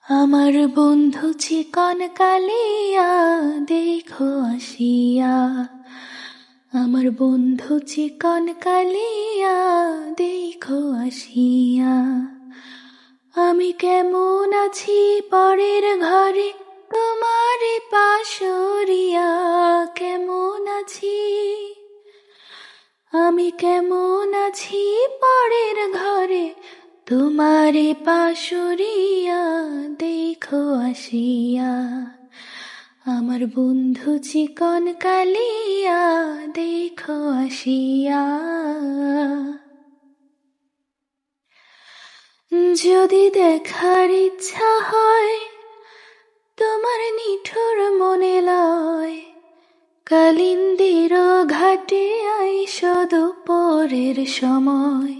আমার বন্ধু চিকন কালিয়া দেখো আসিয়া, আমার বন্ধু চিকন কালিয়া দেখো আসিয়া। আমি কেমন আছি পরের ঘরে তোমার পাশরিয়া, কেমন আছি আমি কেমন আছি পরের ঘরে তোমারে পাশরিয়া দেখো আসিয়া। আমার বন্ধু চিকন কালিয়া দেখো আসিয়া। যদি দেখার ইচ্ছা হয় তোমার নিঠুর মনে লয়, কালিন্দির ঘাটে আইসো দুপুরের সময়।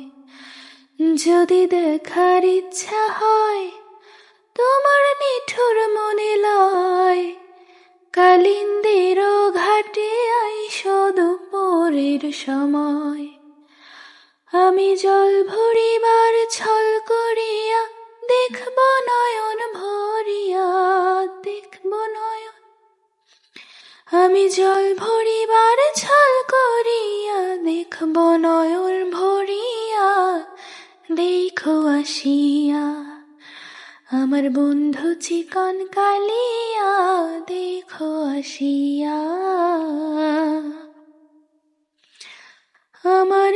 যদি দেখার ইচ্ছা হয় তোমার নিঠুর মনে লয়, কালিন্দির ঘাটে আইসো দুপুরের সময়। আমি জল ভরিবার ছল করিয়া দেখব নয়ন ভরিয়া, দেখব নয়ন। আমি জল ভরিবার ছল করিয়া দেখব নয়ন ভরিয়া দেখো আসিয়া। আমার বন্ধু চিকন কালিয়া দেখো আসিয়া। আমার